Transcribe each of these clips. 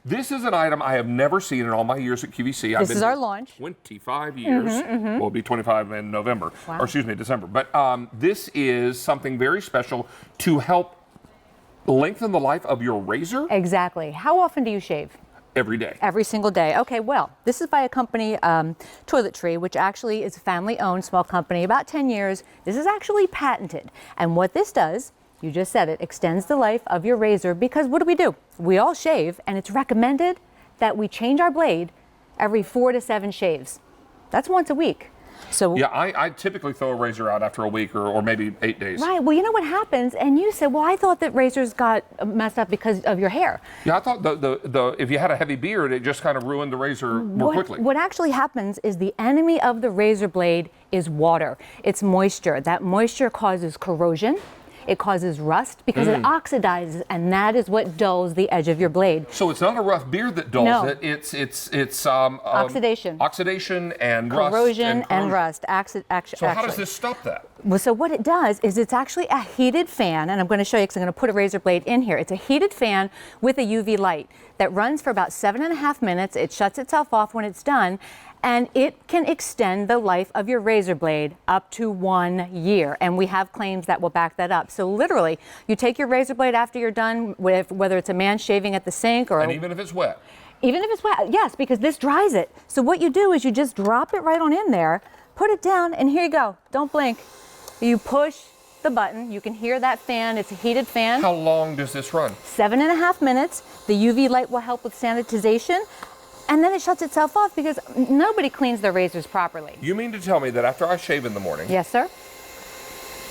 This is an item I have never seen in all my years at QVC. This is our launch. 25 years. Well, it'll be 25 in November, or excuse me, December. But this is something very special to help lengthen the life of your razor. Exactly. How often do you shave? Every day. Every single day. Okay, well, this is by a company, Toiletry, which actually is a family-owned small company, about 10 years. This is actually patented. And what this does, you just said it, extends the life of your razor, because what do? We all shave, and it's recommended that we change our blade every 4 to 7 shaves. That's once a week. So yeah, I typically throw a razor out after a week or maybe 8 days. Right. Well, you know what happens, and you said, well, I thought that razors got messed up because of your hair. Yeah, I thought the if you had a heavy beard, it just kind of ruined the razor more quickly. What actually happens is the enemy of the razor blade is water. It's moisture. That moisture causes corrosion. It causes rust because it oxidizes, and that is what dulls the edge of your blade. So it's not a rough beard that dulls it. It's oxidation. Oxidation and corrosion and rust. So how does this stop that? Well, so what it does is it's actually a heated fan, and I'm going to show you because I'm going to put a razor blade in here. It's a heated fan with a UV light that runs for about 7.5 minutes. It shuts itself off when it's done, and it can extend the life of your razor blade up to 1 year. And we have claims that will back that up. So literally, you take your razor blade after you're done with, whether it's a man shaving at the sink or... And even if it's wet? Even if it's wet, yes, because this dries it. So what you do is you just drop it right on in there, put it down, and here you go. Don't blink. You push the button. You can hear that fan. It's a heated fan. How long does this run? 7.5 minutes. The UV light will help with sanitization. And then it shuts itself off because nobody cleans their razors properly. You mean to tell me that after I shave in the morning, yes, sir,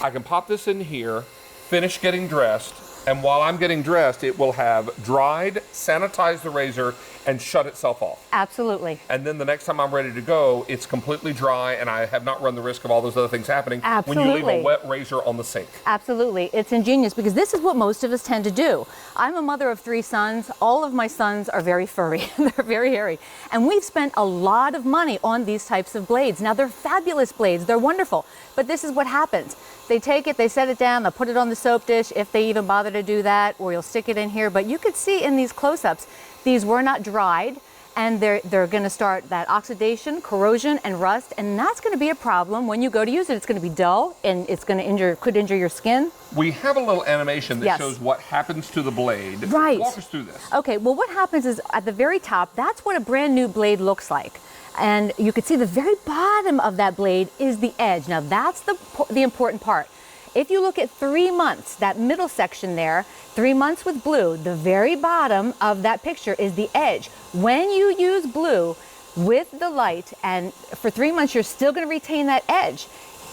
I can pop this in here, finish getting dressed, and while I'm getting dressed, it will have dried, sanitized the razor, and shut itself off? Absolutely. And then the next time I'm ready to go, it's completely dry, and I have not run the risk of all those other things happening. Absolutely. When you leave a wet razor on the sink. Absolutely. It's ingenious because this is what most of us tend to do. I'm a mother of 3 sons. All of my sons are very furry. They're very hairy. And we've spent a lot of money on these types of blades. Now, they're fabulous blades. They're wonderful. But this is what happens. They take it, they set it down, they'll put it on the soap dish if they even bother to do that, or you'll stick it in here. But you could see in these close-ups, these were not dried, and they're going to start that oxidation, corrosion, and rust, and that's going to be a problem when you go to use it. It's going to be dull, and it's going to could injure your skin. We have a little animation that shows what happens to the blade. Right. Walk us through this. Okay, well, what happens is at the very top, that's what a brand new blade looks like. And you can see the very bottom of that blade is the edge. Now, that's the important part. If you look at 3 months, that middle section there, 3 months with blue, the very bottom of that picture is the edge. When you use blue with the light, and for 3 months, you're still going to retain that edge.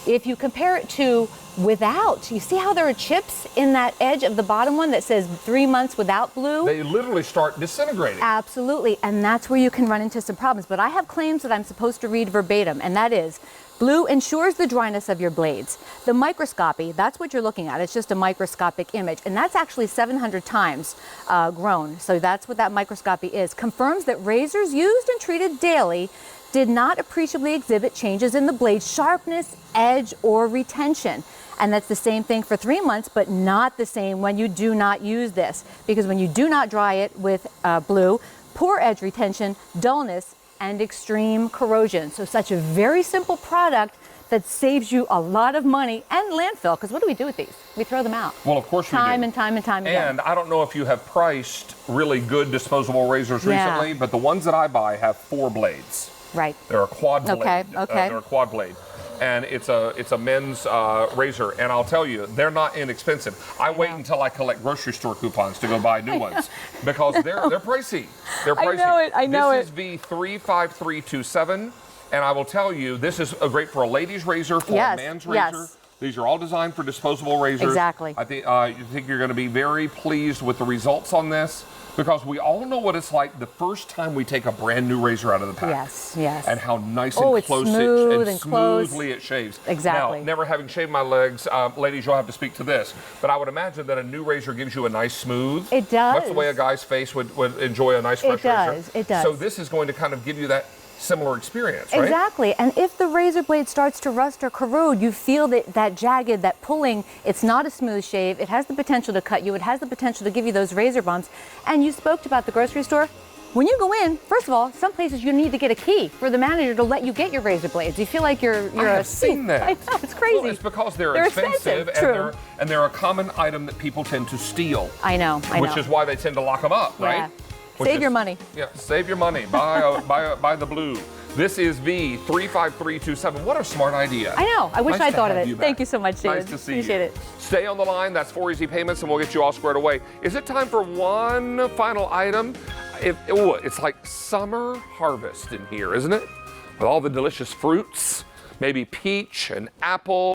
If you compare it to without, you see how there are chips in that edge of the bottom one that says 3 months without blue? They literally start disintegrating. Absolutely, and that's where you can run into some problems. But I have claims that I'm supposed to read verbatim, and that is, blue ensures the dryness of your blades. The microscopy, that's what you're looking at. It's just a microscopic image, and that's actually 700 times grown. So that's what that microscopy is. Confirms that razors used and treated daily did not appreciably exhibit changes in the blade's sharpness, edge, or retention. And that's the same thing for 3 months, but not the same when you do not use this. Because when you do not dry it with blue, poor edge retention, dullness, and extreme corrosion. So such a very simple product that saves you a lot of money and landfill. Because what do we do with these? We throw them out. Well, of course we do. Time and time again. And I don't know if you have priced really good disposable razors recently, but the ones that I buy have 4 blades. Right. They're a quad blade. Okay. They're a quad blade. And it's a men's razor, and I'll tell you, they're not inexpensive. I wait until I collect grocery store coupons to go buy new ones because they're pricey. They're pricey. I know it. This is V35327, and I will tell you, this is great for a lady's razor, for a man's razor. These are all designed for disposable razors. Exactly. I think you're going to be very pleased with the results on this. Because we all know what it's like the first time we take a brand new razor out of the pack. Yes, yes. And how nice and close and smoothly it shaves. Exactly. Now, never having shaved my legs, ladies, you'll have to speak to this, but I would imagine that a new razor gives you a nice smooth. It does. Much the way a guy's face would enjoy a nice fresh razor. It does. So this is going to kind of give you that similar experience, right? Exactly. And if the razor blade starts to rust or corrode, you feel that jagged, that pulling, it's not a smooth shave. It has the potential to cut you. It has the potential to give you those razor bumps. And you spoke about the grocery store. when you go in, first of all, some places you need to get a key for the manager to let you get your razor blades. You feel like you're I a have seen that. I know, it's crazy. Well, it's because they're expensive. and True. they're a common item that people tend to steal. I know. Which is why they tend to lock them up, Yeah. right? Save your money. Yeah, save your money. Buy the blue. This is V35327. What a smart idea. I know. I wish Nice I'd to thought of have it. you back. Thank you so much, David. Nice to see Appreciate you. it. Stay on the line. That's 4 Easy Payments, and we'll get you all squared away. Is it time for one final item? It's like summer harvest in here, isn't it? With all the delicious fruits, maybe peach and apple.